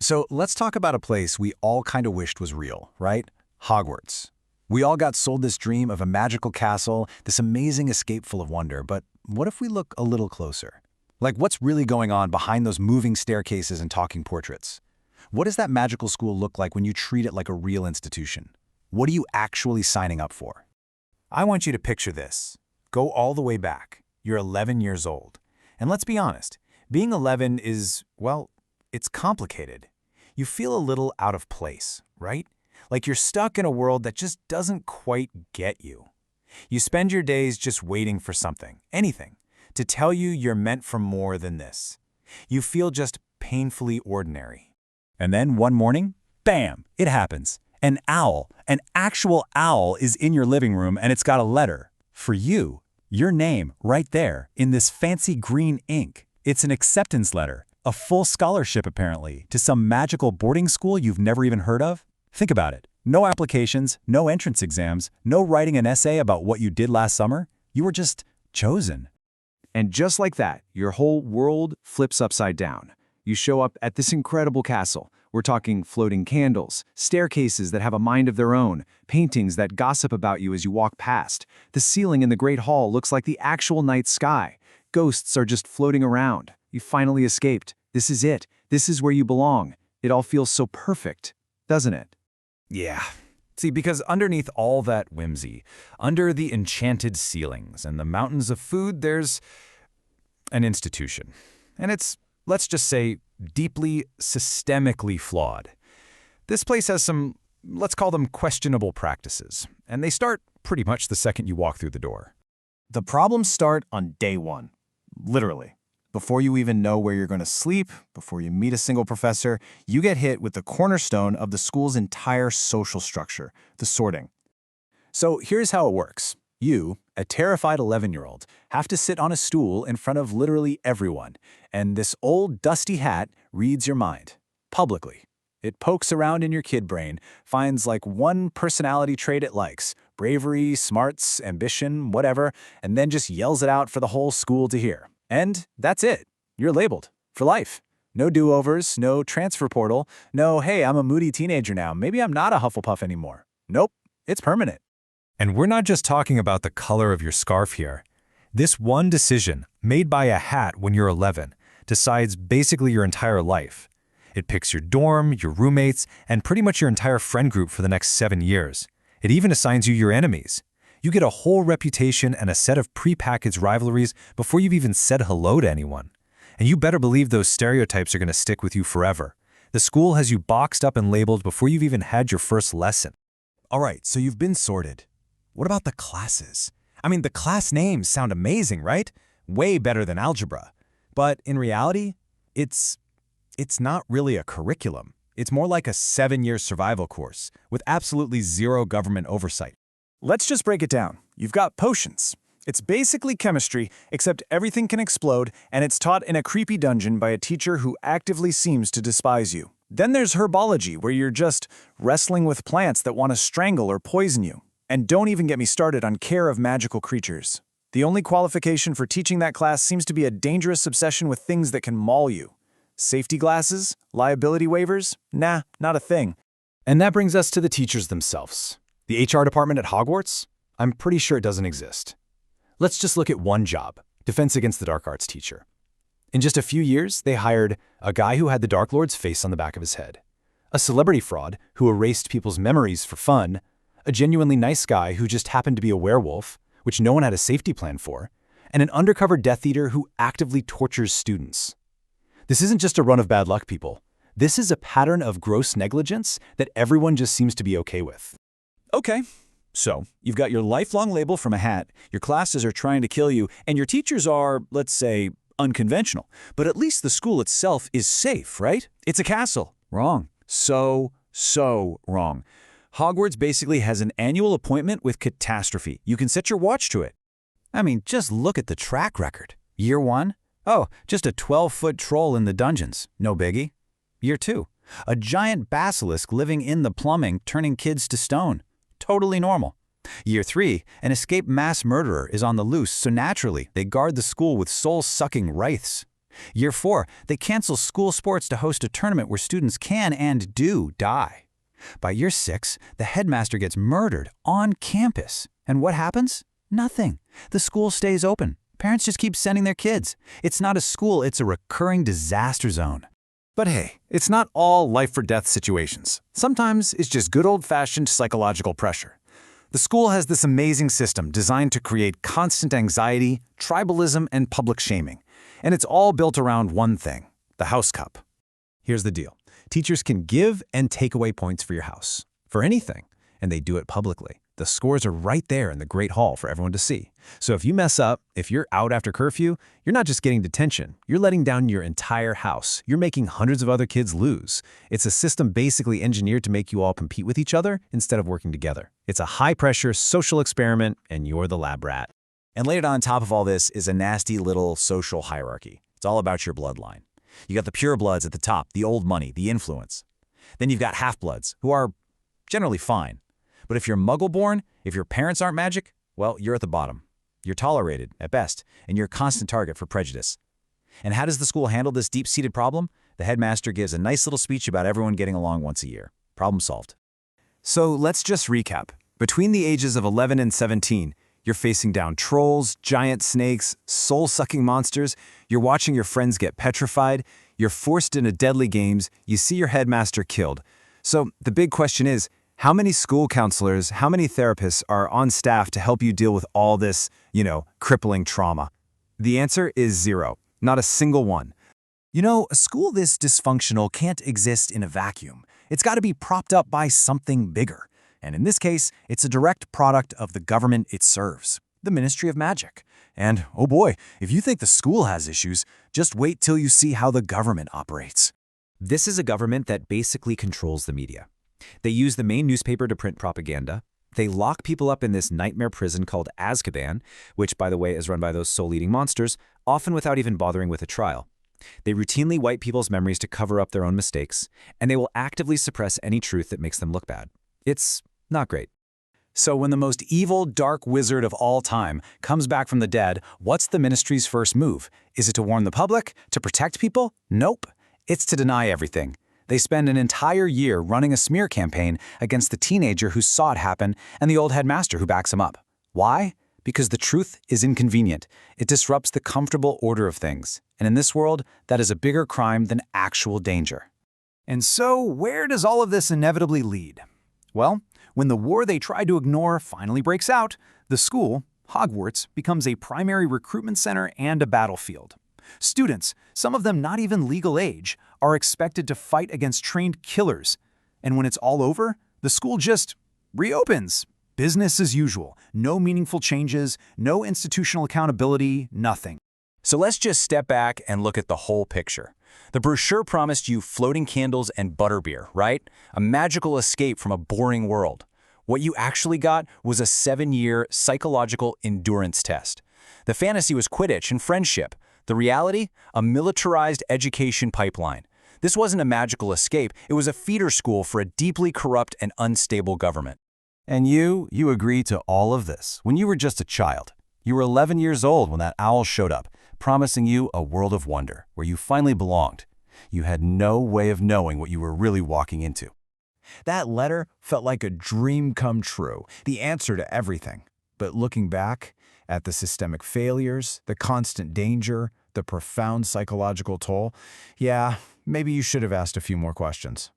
So let's talk about a place we all kind of wished was real, right? Hogwarts. We all got sold this dream of a magical castle, this amazing escape full of wonder, but what if we look a little closer? Like, what's really going on behind those moving staircases and talking portraits? What does that magical school look like when you treat it like a real institution? What are you actually signing up for? I want you to picture this. Go all the way back. You're 11 years old. And let's be honest, being 11 is, well, it's complicated. You feel a little out of place, right? Like you're stuck in a world that just doesn't quite get you. You spend your days just waiting for something, anything, to tell you you're meant for more than this. You feel just painfully ordinary. And then one morning, bam, it happens. An owl, an actual owl is in your living room and it's got a letter. For you, your name right there in this fancy green ink. It's an acceptance letter, a full scholarship apparently, to some magical boarding school you've never even heard of. Think about it. No applications, no entrance exams, no writing an essay about what you did last summer. You were just chosen. And just like that, your whole world flips upside down. You show up at this incredible castle. We're talking floating candles, staircases that have a mind of their own, paintings that gossip about you as you walk past. The ceiling in the Great Hall looks like the actual night sky. Ghosts are just floating around. You finally escaped. This is it. This is where you belong. It all feels so perfect, doesn't it? Yeah. See, because underneath all that whimsy, under the enchanted ceilings and the mountains of food, there's an institution. And it's, let's just say, deeply, systemically flawed. This place has some, let's call them questionable practices, and they start pretty much the second you walk through the door. The problems start on day one, literally. Before you even know where you're going to sleep, before you meet a single professor, you get hit with the cornerstone of the school's entire social structure, the sorting. So here's how it works. You, a terrified 11-year-old, have to sit on a stool in front of literally everyone, and this old dusty hat reads your mind, publicly. It pokes around in your kid brain, finds like one personality trait it likes, bravery, smarts, ambition, whatever, and then just yells it out for the whole school to hear. And that's it. You're labeled for life. No do-overs, no transfer portal, no, hey, I'm a moody teenager now, maybe I'm not a Hufflepuff anymore. Nope, it's permanent. And we're not just talking about the color of your scarf here. This one decision, made by a hat when you're 11, decides basically your entire life. It picks your dorm, your roommates, and pretty much your entire friend group for the next 7 years. It even assigns you your enemies. You get a whole reputation and a set of pre-packaged rivalries before you've even said hello to anyone. And you better believe those stereotypes are going to stick with you forever. The school has you boxed up and labeled before you've even had your first lesson. All right, so you've been sorted. What about the classes? I mean, the class names sound amazing, right? Way better than algebra. But in reality, it's not really a curriculum. It's more like a 7-year survival course with absolutely zero government oversight. Let's just break it down. You've got potions. It's basically chemistry, except everything can explode, and it's taught in a creepy dungeon by a teacher who actively seems to despise you. Then there's herbology, where you're just wrestling with plants that want to strangle or poison you. And don't even get me started on care of magical creatures. The only qualification for teaching that class seems to be a dangerous obsession with things that can maul you. Safety glasses? Liability waivers? Nah, not a thing. And that brings us to the teachers themselves. The HR department at Hogwarts? I'm pretty sure it doesn't exist. Let's just look at one job, Defense Against the Dark Arts teacher. In just a few years, they hired a guy who had the Dark Lord's face on the back of his head, a celebrity fraud who erased people's memories for fun, a genuinely nice guy who just happened to be a werewolf, which no one had a safety plan for, and an undercover Death Eater who actively tortures students. This isn't just a run of bad luck, people. This is a pattern of gross negligence that everyone just seems to be okay with. Okay, so you've got your lifelong label from a hat, your classes are trying to kill you, and your teachers are, let's say, unconventional. But at least the school itself is safe, right? It's a castle. Wrong. So wrong. Hogwarts basically has an annual appointment with catastrophe. You can set your watch to it. I mean, just look at the track record. Year 1? Oh, just a 12-foot troll in the dungeons. No biggie. Year 2? A giant basilisk living in the plumbing, turning kids to stone. Totally normal. Year 3, an escaped mass murderer is on the loose, so naturally they guard the school with soul-sucking wraiths. Year 4, they cancel school sports to host a tournament where students can and do die. By year 6, the headmaster gets murdered on campus. And what happens? Nothing. The school stays open. Parents just keep sending their kids. It's not a school, it's a recurring disaster zone. But hey, it's not all life-or-death situations. Sometimes it's just good old-fashioned psychological pressure. The school has this amazing system designed to create constant anxiety, tribalism, and public shaming. And it's all built around one thing, the house cup. Here's the deal. Teachers can give and take away points for your house, for anything, and they do it publicly. The scores are right there in the Great Hall for everyone to see. So if you mess up, if you're out after curfew, you're not just getting detention, you're letting down your entire house. You're making hundreds of other kids lose. It's a system basically engineered to make you all compete with each other instead of working together. It's a high-pressure social experiment, and you're the lab rat. And layered on top of all this is a nasty little social hierarchy. It's all about your bloodline. You got the purebloods at the top, the old money, the influence. Then you've got half-bloods, who are generally fine. But if you're muggle-born, if your parents aren't magic, well, you're at the bottom. You're tolerated, at best, and you're a constant target for prejudice. And how does the school handle this deep-seated problem? The headmaster gives a nice little speech about everyone getting along once a year. Problem solved. So let's just recap. Between the ages of 11 and 17, you're facing down trolls, giant snakes, soul-sucking monsters, you're watching your friends get petrified, you're forced into deadly games, you see your headmaster killed. So the big question is, how many school counselors, how many therapists are on staff to help you deal with all this, crippling trauma? The answer is 0. Not a single one. A school this dysfunctional can't exist in a vacuum. It's got to be propped up by something bigger. And in this case, it's a direct product of the government it serves, the Ministry of Magic. And, oh boy, if you think the school has issues, just wait till you see how the government operates. This is a government that basically controls the media. They use the main newspaper to print propaganda. They lock people up in this nightmare prison called Azkaban, which, by the way, is run by those soul-eating monsters, often without even bothering with a trial. They routinely wipe people's memories to cover up their own mistakes, and they will actively suppress any truth that makes them look bad. It's not great. So when the most evil, dark wizard of all time comes back from the dead, what's the ministry's first move? Is it to warn the public? To protect people? Nope. It's to deny everything. They spend an entire year running a smear campaign against the teenager who saw it happen and the old headmaster who backs him up. Why? Because the truth is inconvenient. It disrupts the comfortable order of things. And in this world, that is a bigger crime than actual danger. And so, where does all of this inevitably lead? Well, when the war they tried to ignore finally breaks out, the school, Hogwarts, becomes a primary recruitment center and a battlefield. Students, some of them not even legal age, are expected to fight against trained killers. And when it's all over, the school just reopens. Business as usual. No meaningful changes, no institutional accountability, nothing. So let's just step back and look at the whole picture. The brochure promised you floating candles and butterbeer, right? A magical escape from a boring world. What you actually got was a 7-year psychological endurance test. The fantasy was Quidditch and friendship. The reality? A militarized education pipeline. This wasn't a magical escape, it was a feeder school for a deeply corrupt and unstable government. And you agree to all of this when you were just a child. You were 11 years old when that owl showed up, promising you a world of wonder, where you finally belonged. You had no way of knowing what you were really walking into. That letter felt like a dream come true, the answer to everything. But looking back at the systemic failures, the constant danger, the profound psychological toll, yeah, maybe you should have asked a few more questions.